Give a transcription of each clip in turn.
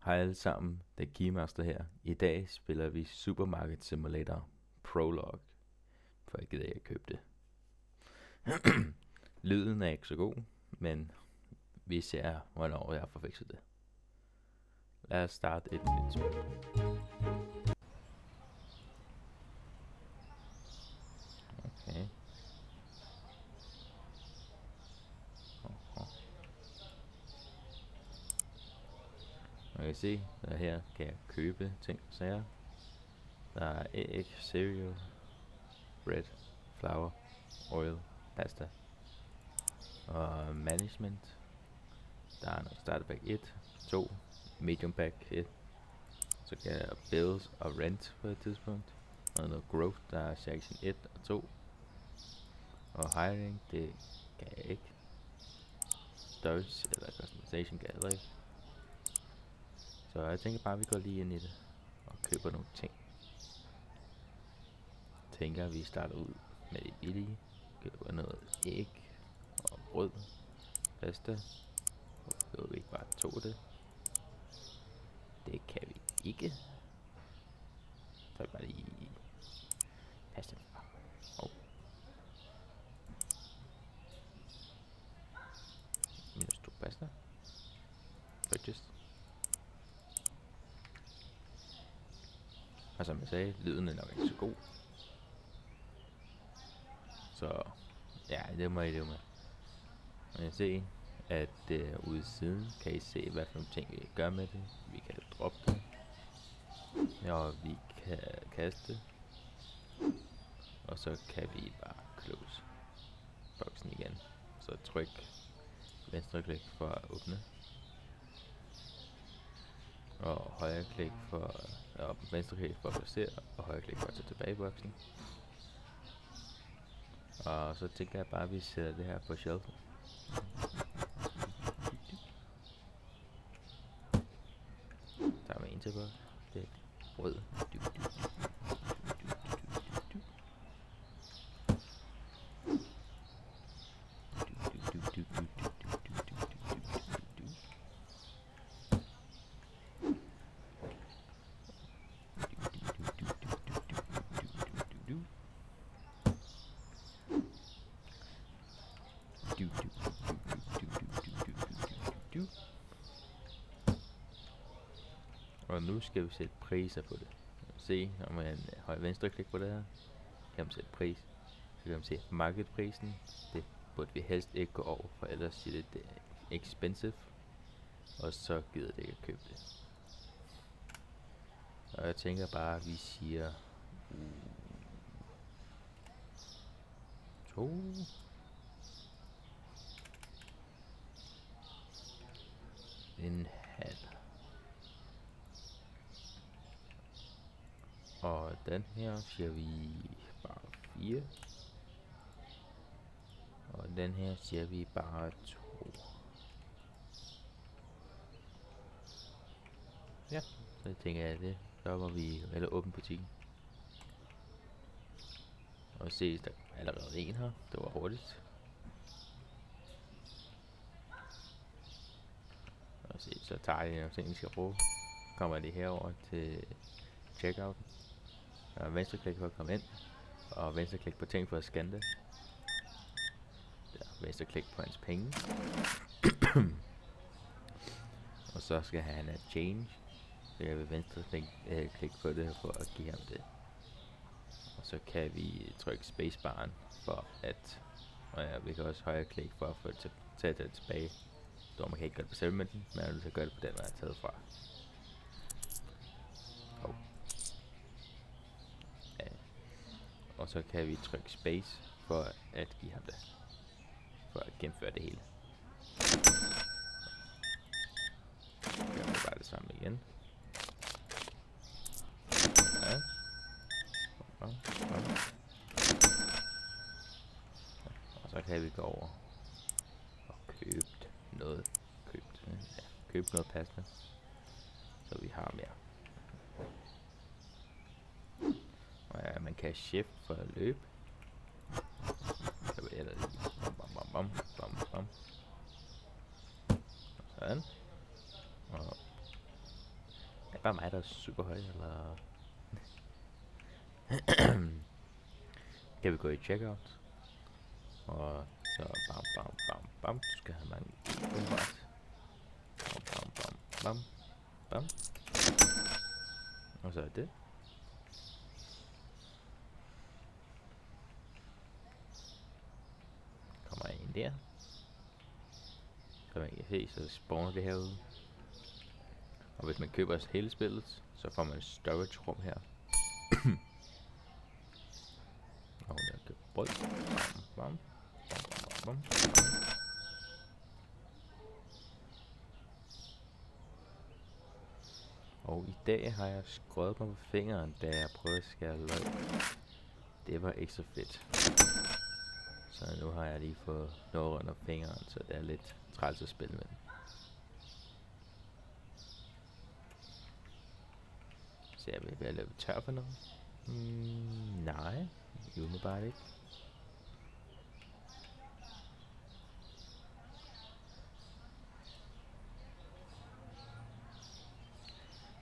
Hej alle sammen, det er Keymaster her. I dag spiller vi Supermarket Simulator Prologue, for jeg gider ikke købe det. Lyden er ikke så god, men vi ser, hvornår jeg har forvekslet det. Lad os starte et nyt spil. Okay. Man kan se, at her kan jeg købe ting og sager. Der er egg, cereal, bread, flour, oil, pasta og management. Der er noget starter pack 1, 2, medium pack 1. Så kan jeg bills og rent på et tidspunkt. Og noget growth, der er section 1 og 2. Og hiring, det kan jeg ikke. Storage eller customization kan jeg heller ikke. Så jeg tænker bare, at vi går lige ind i det og køber nogle ting. Tænker, at vi starter ud med det billige. Køber noget æg og brød, pasta. Køber vi ikke bare to af det? Det kan vi ikke. Så er det bare lige pasta. Minus 2 pasta. Purchased. Og som jeg sagde, lyden er nok ikke så god. Så ja, det må I leve med. Og jeg se, at ude i siden kan I se, hvad for nogle ting vi kan gøre med det. Vi kan droppe det. Og vi kan kaste det. Og så kan vi bare close boksen igen. Så tryk venstre klik for at åbne. Og højre klik for venstre klik for at placere, og højre klik for at tage tilbage i boksen. Og så tænker jeg bare, at vi sætter det her på shelfen. Så tager vi en til på. Det er rød. Og nu skal vi sætte priser på det. Se, når man højre venstre klik på det her, kan man sætte pris. Så kan man se markedprisen. Det burde vi helst ikke gå over, for ellers siger det er expensive. Og så gider det ikke at købe det. Og jeg tænker bare, at vi siger 2. En halv. Og den her siger vi bare 4. Og den her siger vi bare 2. Ja, så tænker jeg det. Så må vi vælge åbne butikken. Og se, der er allerede en her. Det var hurtigt. Og se, så tager jeg nogle ting, vi skal bruge. Kommer det herover til checkouten. Og venstre klik for at komme ind. Og venstre klik på ting for at scanne det. Der, venstre klik på hans penge. Og så skal han have change. Så jeg vil venstre klik på det for at give ham det. Og så kan vi trykke spacebaren for at... Og ja, vi kan også højre klik for at få det tage det tilbage. Så man kan ikke gøre det på settlementen, men man kan gøre det på den, man er taget fra. Og så kan vi trykke space for at give ham det. For at gennemføre det hele. Så gør vi bare det samme igen. Ja. Og så kan vi gå over og købe noget. Købe noget pasta. Så vi har mere. Og ja, man kan shift for at løbe. Så vil jeg da lige bam. Sådan. Og bare mig, der er super høj, eller... Kan vi gå i checkout? Og så bam, bam, bam, bam. Du skal have mange bombart. Bam, bam, bam, bam, bam. Og så er det. Kommer en der. Så man kan se, så spawner det herude. Og hvis man køber hele spillet, så får man et storage rum her. Og der kan brød. Bam, bam, bam, bam, bam. Og i dag har jeg skåret mig på fingeren, da jeg prøvede at skære løg. Det var ikke så fedt. Så nu har jeg lige fået noget rundt om fingeren, så det er lidt træls at spille med. Så jeg vil være løbet tør for noget. Nej, umiddelbart ikke.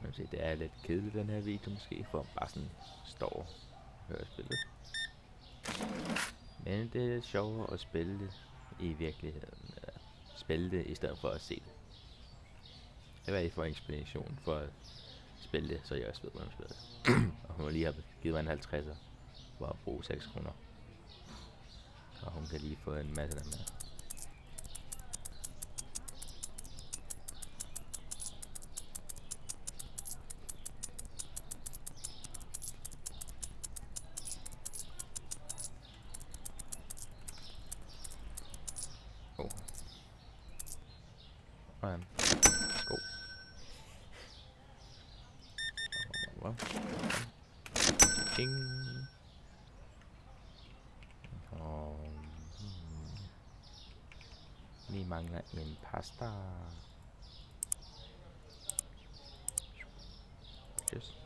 Man kan se, det er lidt kedeligt den her video måske, for bare sådan står og hører spillet. Men det er sjovere at spille det i virkeligheden. Spille det i stedet for at se det. Det var ikke for en eksplanation for at spille det, så jeg også ved, hvordan man spiller det. Og hun lige har givet mig en 50'er for at bruge 6 kroner. Og hun kan lige få en masse af dem her. Skål. Ding. Og vi mangler en pasta. Yes.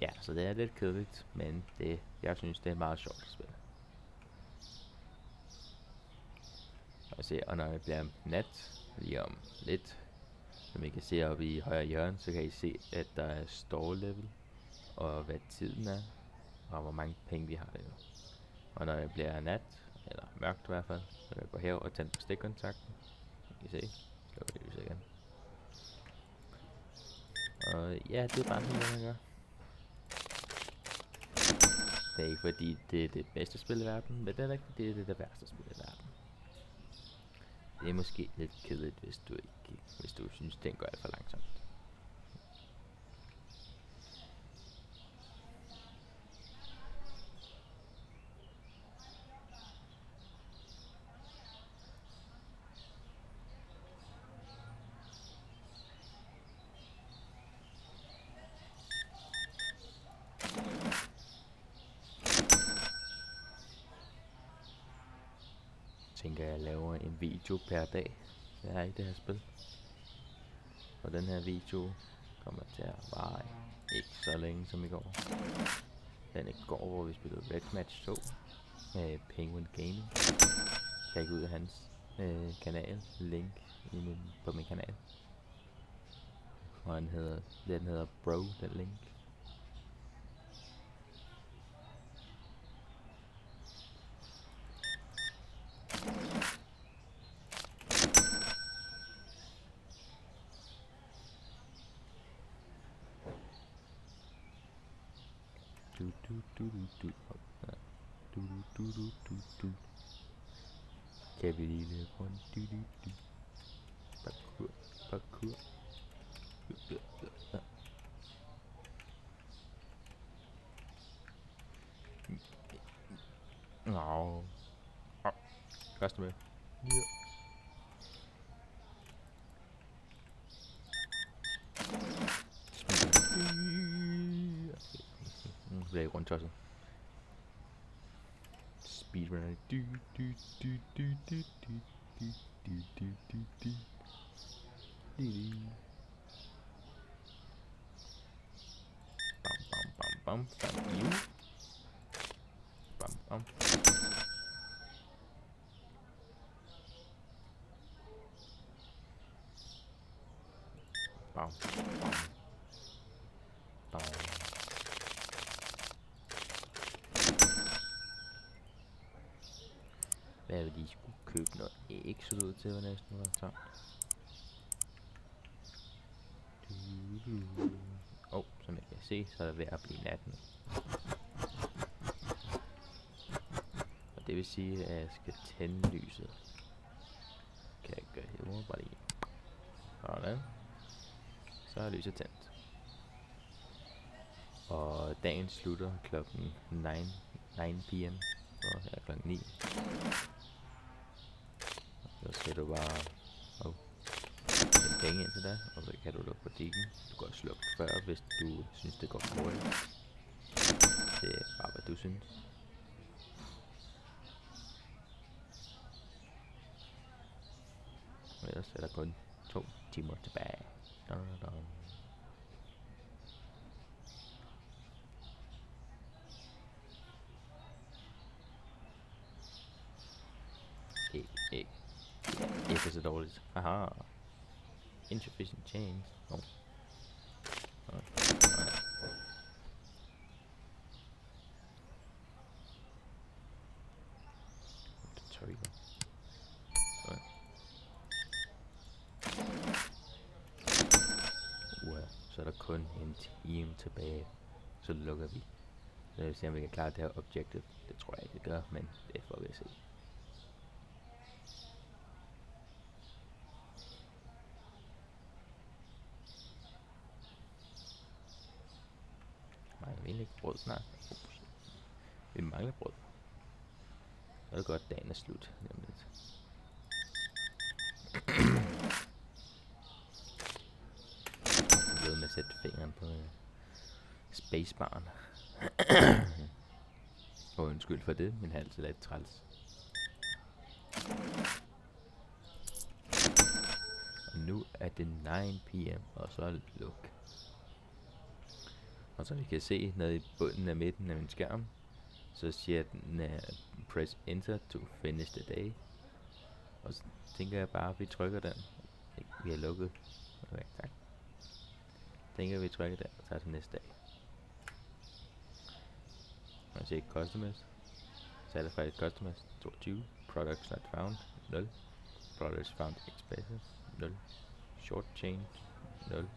Ja, så det er lidt kedeligt, men jeg synes, det er meget sjovt at spille. Og når det bliver nat, lige om lidt, som I kan se oppe i højre hjørne, så kan I se, at der er store level, og hvad tiden er, og hvor mange penge vi har det nu. Og når det bliver nat, eller mørkt i hvert fald, så kan jeg gå her og tænde på stikkontakten. I kan se, slukker det lyset igen. Og ja, det er bare sådan, hvad man gør. Det er ikke fordi, det er det bedste spil i verden, men det er ikke fordi, det er det værste spil i verden. Det er måske lidt kedeligt, hvis du synes, den går alt for langsomt. Tænker jeg laver en video per dag. Det er i det her spil. Og den her video kommer til at vare ikke så længe som i går. Den i går, hvor vi spillede Red Match 2 med Penguin Gaming. Tjek ud af hans kanal, link på min kanal. Og den hedder Bro, den link. Kan vi lige løbe rundt? Parkour, parkour. Nå. Koster med. Ja. Nu bliver jeg rundt tosset. Speedrunner. Du. bam, bam, you. Bam, bam. Bam, bam. Bam. Hvad vil de skulle købe noget æg, så det ud til, hvad næsten var tager. Som jeg kan se, så er det ved at blive natten. Og det vil sige, at jeg skal tænde lyset. Kan jeg gøre herovre, bare lige. Sådan. Så er lyset tændt. Og dagen slutter klokken 9 p.m. Så er klokken 9. Så skal du bare penge ind til dig, og så kan du lukke butikken. Du kan også slukke før, hvis du synes det går for hurtigt. Det er bare hvad du synes. Og ellers er der kun 2 timer tilbage. Æg er så dårligt. Aha. Insufficient change. Oh. Så er der kun en time tilbage. Så lukker vi. Så vi ser om vi kan klare det her objective. Det tror jeg ikke det gør, men det får vi at se. Mangler vi egentlig ikke brød snart? Vi mangler brød. Så er det godt, dagen er slut. Jamen lidt. Jeg ved med at sætte fingeren på spacebaren. Og undskyld for det, min hals er lidt træls. Og nu er det 9 p.m. og så er det luk. Og så vi kan se nede i bunden af midten af min skærm, så siger den press enter to finish the day. Og så tænker jeg bare, at vi trykker den. Vi har lukket. Okay, tak. Tænker vi trykker den og tager til næste dag. Man siger customers. Satisfied customers 22. Products not found 0. Products found expensive 0. Short change 0.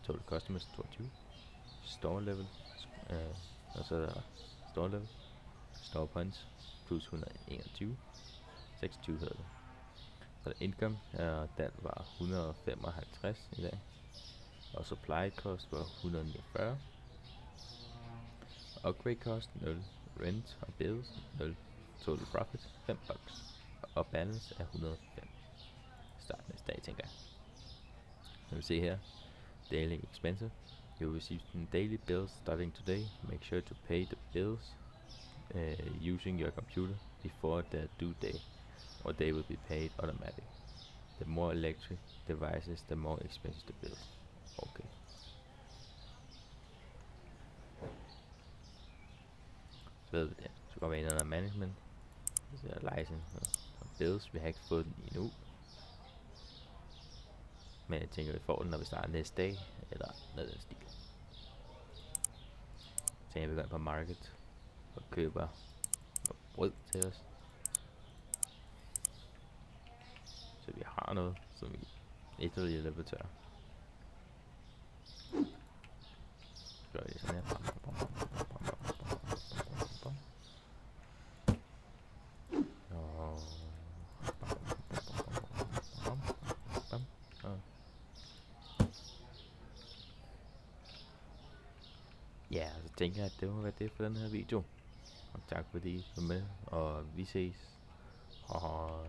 Total customers 22. Store level. Og så er der store level. Store points plus 121. 26 hedder det. Så der income, den var 155 i dag. Og supply cost var 149. Upgrade cost 0. Rent og bills 0. Total profit 5 bucks. Og balance er 105. Start næste dag, tænker jeg. Så vi se her. Daily expensive. You will receive daily bills starting today. Make sure to pay the bills using your computer before the due date, or they will be paid automatic. The more electric devices, the more expensive the bills. Okay. Så ved vi det. Så går vi ind under management. Så er license og bills. Vi har ikke fået den endnu. Men jeg tænker, vi får den, når vi starter næste dag. Eller noget den stil. Så tænker vi går ind på market. Og køber noget brød til os. Så vi har noget, som vi efterligere løber tør. Gør vi det sådan her. Ja, så tænker jeg, at det må være det for den her video. Og tak fordi I var med, og vi ses. Hej.